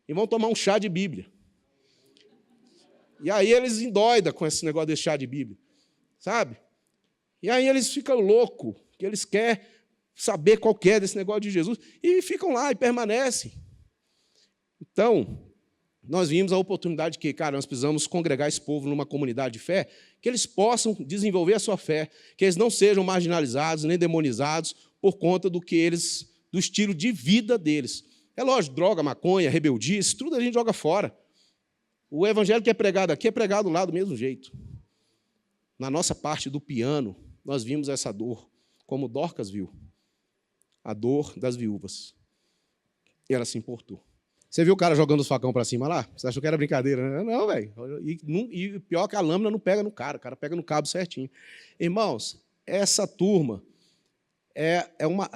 e vão tomar um chá de Bíblia. E aí eles endoidam com esse negócio desse chá de Bíblia, sabe? E aí eles ficam loucos, que eles querem saber qual que é desse negócio de Jesus, e ficam lá e permanecem. Então, nós vimos a oportunidade que, cara, nós precisamos congregar esse povo numa comunidade de fé, que eles possam desenvolver a sua fé, que eles não sejam marginalizados nem demonizados por conta do estilo de vida deles. É lógico, droga, maconha, rebeldia, isso tudo a gente joga fora. O evangelho que é pregado aqui é pregado lá do mesmo jeito. Na nossa parte do piano, nós vimos essa dor, como Dorcas viu, a dor das viúvas. E ela se importou. Você viu o cara jogando os facão para cima lá? Você achou que era brincadeira? Não, velho. E pior que a lâmina não pega no cara, o cara pega no cabo certinho. Irmãos, essa turma,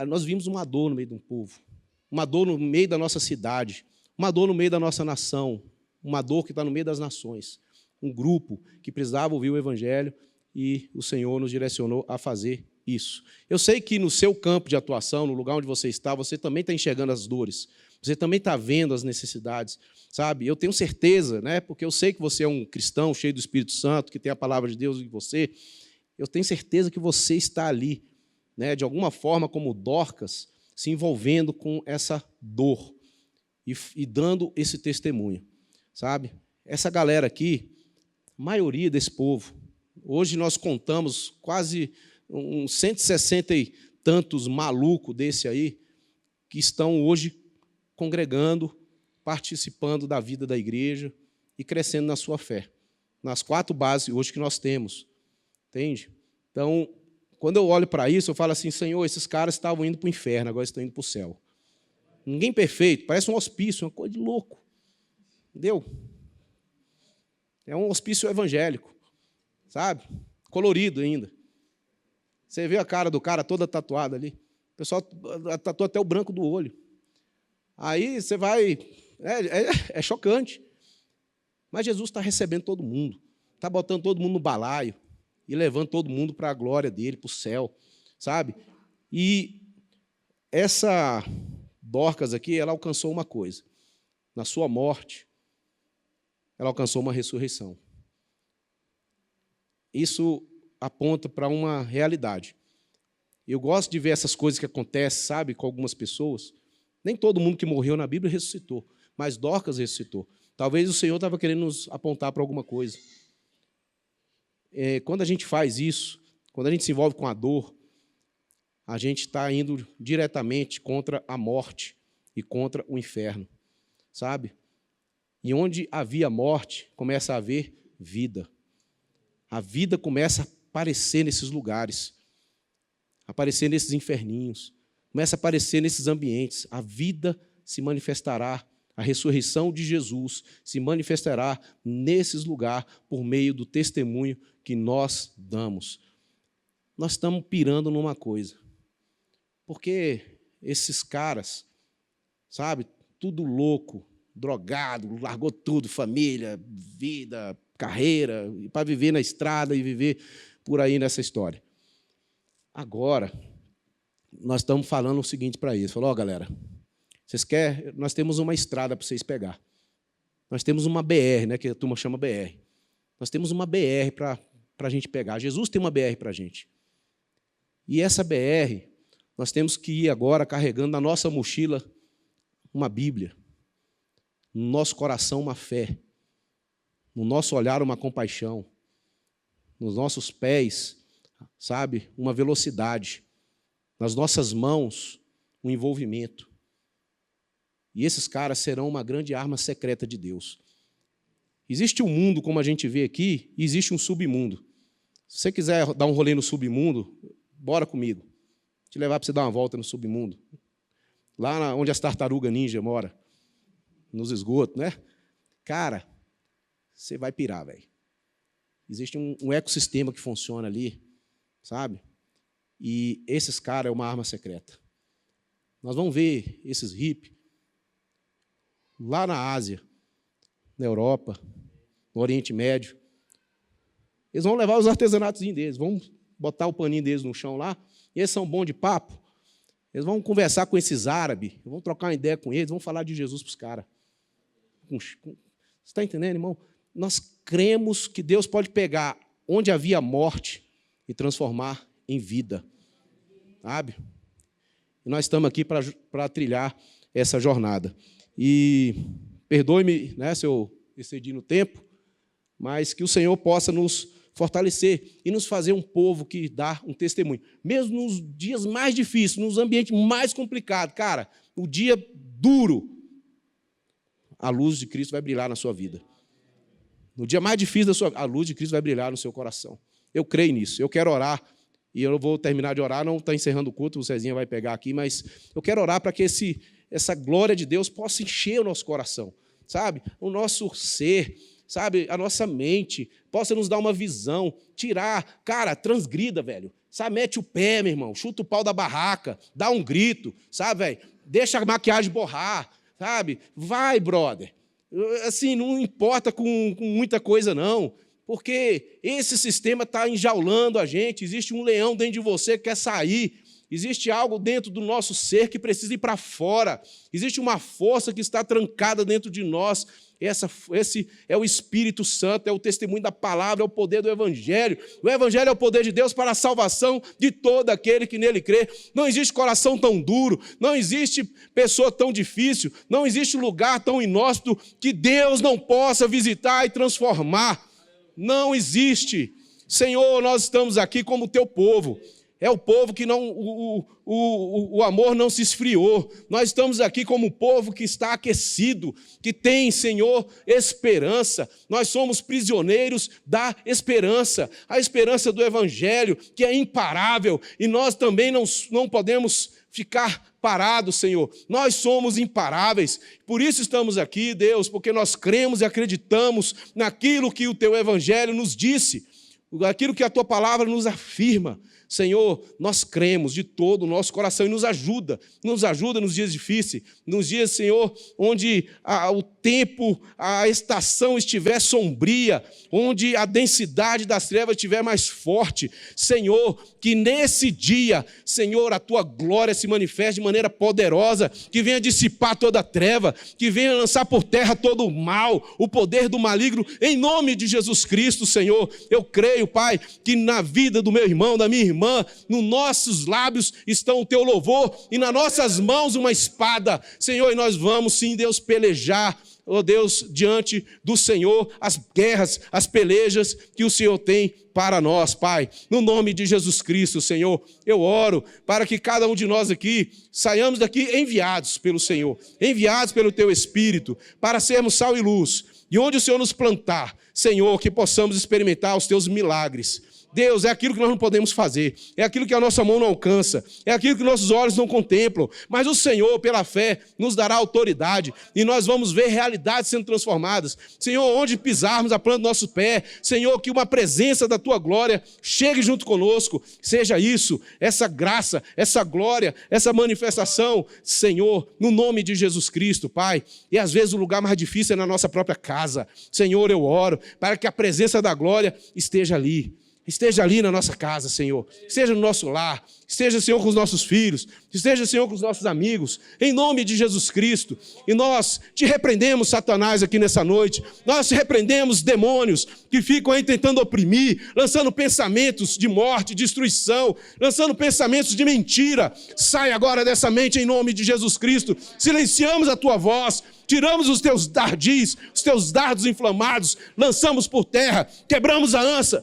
nós vimos uma dor no meio de um povo, uma dor no meio da nossa cidade, uma dor no meio da nossa nação, uma dor que está no meio das nações. Um grupo que precisava ouvir o evangelho e o Senhor nos direcionou a fazer isso. Eu sei que no seu campo de atuação, no lugar onde você está, você também está enxergando as dores, você também está vendo as necessidades, sabe? Eu tenho certeza, né? Porque eu sei que você é um cristão cheio do Espírito Santo, que tem a palavra de Deus em você. Eu tenho certeza que você está ali, né? De alguma forma, como Dorcas, se envolvendo com essa dor e dando esse testemunho, sabe? Essa galera aqui, a maioria desse povo, hoje nós contamos quase uns 160 e tantos malucos desse aí, que estão hoje congregando, participando da vida da igreja e crescendo na sua fé. Nas 4 bases hoje que nós temos. Entende? Então, quando eu olho para isso, eu falo assim, Senhor, esses caras estavam indo para o inferno, agora estão indo para o céu. Ninguém perfeito, parece um hospício, uma coisa de louco. Entendeu? É um hospício evangélico, sabe? Colorido ainda. Você vê a cara do cara toda tatuada ali. O pessoal tatuou até o branco do olho. Aí você vai... É chocante. Mas Jesus está recebendo todo mundo. Está botando todo mundo no balaio e levando todo mundo para a glória dele, para o céu, sabe? E essa Dorcas aqui, ela alcançou uma coisa. Na sua morte, ela alcançou uma ressurreição. Isso aponta para uma realidade. Eu gosto de ver essas coisas que acontecem, sabe, com algumas pessoas. Nem todo mundo que morreu na Bíblia ressuscitou, mas Dorcas ressuscitou. Talvez o Senhor estava querendo nos apontar para alguma coisa. Quando a gente faz isso, quando a gente se envolve com a dor, a gente está indo diretamente contra a morte e contra o inferno, sabe? E onde havia morte, começa a haver vida. A vida começa a aparecer nesses lugares, aparecer nesses inferninhos, começa a aparecer nesses ambientes. A vida se manifestará, a ressurreição de Jesus se manifestará nesses lugares por meio do testemunho que nós damos. Nós estamos pirando numa coisa, porque esses caras, sabe, tudo louco, drogado, largou tudo, família, vida, carreira, para viver na estrada e viver por aí nessa história. Agora, nós estamos falando o seguinte para eles. Falou, galera, vocês querem? Nós temos uma estrada para vocês pegar. Nós temos uma BR, né, que a turma chama BR. Nós temos uma BR para a gente pegar. Jesus tem uma BR para a gente. E essa BR, nós temos que ir agora carregando na nossa mochila uma Bíblia, no nosso coração uma fé, no nosso olhar uma compaixão, nos nossos pés, sabe, uma velocidade, nas nossas mãos um envolvimento. E esses caras serão uma grande arma secreta de Deus. Existe um mundo, como a gente vê aqui, e existe um submundo. Se você quiser dar um rolê no submundo, bora comigo. Te levar para você dar uma volta no submundo. Lá onde as tartarugas ninja moram, nos esgotos, né? Cara, você vai pirar, velho. Existe um ecossistema que funciona ali, sabe? E esses caras é uma arma secreta. Nós vamos ver esses hippies lá na Ásia, na Europa, no Oriente Médio. Eles vão levar os artesanatos deles, vão botar o paninho deles no chão lá, e eles são bons de papo. Eles vão conversar com esses árabes, vão trocar uma ideia com eles, vão falar de Jesus para os caras. Você está entendendo, irmão? Nós cremos que Deus pode pegar onde havia morte e transformar em vida. Sabe? E nós estamos aqui para trilhar essa jornada. E perdoe-me, né, se eu excedi no tempo, mas que o Senhor possa nos fortalecer e nos fazer um povo que dá um testemunho. Mesmo nos dias mais difíceis, nos ambientes mais complicados, cara, o dia duro, a luz de Cristo vai brilhar na sua vida. No dia mais difícil da sua vida, a luz de Cristo vai brilhar no seu coração. Eu creio nisso. Eu quero orar, e eu vou terminar de orar, não está encerrando o culto, o Cezinha vai pegar aqui, mas eu quero orar para que essa glória de Deus possa encher o nosso coração, sabe? O nosso ser, sabe? A nossa mente possa nos dar uma visão, tirar, cara, transgrida, velho. Sabe? Mete o pé, meu irmão, chuta o pau da barraca, dá um grito, sabe, velho? Deixa a maquiagem borrar, sabe? Vai, brother. Assim, não importa com muita coisa, não. Porque esse sistema está enjaulando a gente, existe um leão dentro de você que quer sair, existe algo dentro do nosso ser que precisa ir para fora, existe uma força que está trancada dentro de nós. Esse é o Espírito Santo, é o testemunho da palavra, é o poder do Evangelho. O Evangelho é o poder de Deus para a salvação de todo aquele que nele crê. Não existe coração tão duro, não existe pessoa tão difícil, não existe lugar tão inóspito que Deus não possa visitar e transformar. Não existe. Senhor, nós estamos aqui como teu povo. É o povo que não, o amor não se esfriou. Nós estamos aqui como um povo que está aquecido, que tem, Senhor, esperança. Nós somos prisioneiros da esperança, a esperança do Evangelho, que é imparável, e nós também não podemos ficar parados, Senhor. Nós somos imparáveis. Por isso estamos aqui, Deus, porque nós cremos e acreditamos naquilo que o teu Evangelho nos disse, aquilo que a tua palavra nos afirma. Senhor, nós cremos de todo o nosso coração e nos ajuda nos dias difíceis, nos dias, Senhor, onde o tempo, a estação estiver sombria, onde a densidade das trevas estiver mais forte. Senhor, que nesse dia, Senhor, a tua glória se manifeste de maneira poderosa, que venha dissipar toda a treva, que venha lançar por terra todo o mal, o poder do maligno, em nome de Jesus Cristo, Senhor. Eu creio, Pai, que na vida do meu irmão, da minha irmã, nos nossos lábios estão o teu louvor e nas nossas mãos uma espada, Senhor, e nós vamos sim, Deus, pelejar, ó Deus, diante do Senhor, as guerras, as pelejas que o Senhor tem para nós, Pai. No nome de Jesus Cristo, Senhor, eu oro para que cada um de nós aqui saiamos daqui enviados pelo Senhor, enviados pelo teu Espírito, para sermos sal e luz. E onde o Senhor nos plantar, Senhor, que possamos experimentar os teus milagres. Deus, é aquilo que nós não podemos fazer, é aquilo que a nossa mão não alcança, é aquilo que nossos olhos não contemplam, mas o Senhor, pela fé, nos dará autoridade e nós vamos ver realidades sendo transformadas. Senhor, onde pisarmos a planta do nosso pé, Senhor, que uma presença da Tua glória chegue junto conosco, seja isso, essa graça, essa glória, essa manifestação, Senhor, no nome de Jesus Cristo, Pai. E às vezes o lugar mais difícil é na nossa própria casa. Senhor, eu oro para que a presença da glória esteja ali. Esteja ali na nossa casa, Senhor. Esteja no nosso lar. Esteja, Senhor, com os nossos filhos. Esteja, Senhor, com os nossos amigos. Em nome de Jesus Cristo. E nós te repreendemos, Satanás, aqui nessa noite. Nós te repreendemos demônios que ficam aí tentando oprimir, lançando pensamentos de morte, destruição, lançando pensamentos de mentira. Sai agora dessa mente em nome de Jesus Cristo. Silenciamos a tua voz. Tiramos os teus dardis, os teus dardos inflamados, lançamos por terra, quebramos a lança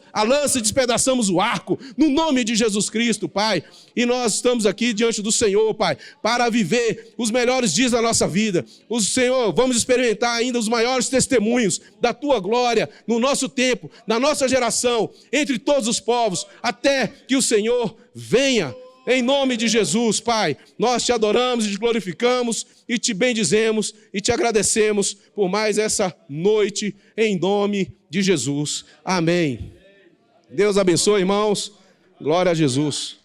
e despedaçamos o arco, no nome de Jesus Cristo, Pai. E nós estamos aqui diante do Senhor, Pai, para viver os melhores dias da nossa vida. O Senhor, vamos experimentar ainda os maiores testemunhos da Tua glória no nosso tempo, na nossa geração, entre todos os povos, até que o Senhor venha. Em nome de Jesus, Pai, nós te adoramos e te glorificamos e te bendizemos e te agradecemos por mais essa noite, em nome de Jesus. Amém. Deus abençoe, irmãos. Glória a Jesus.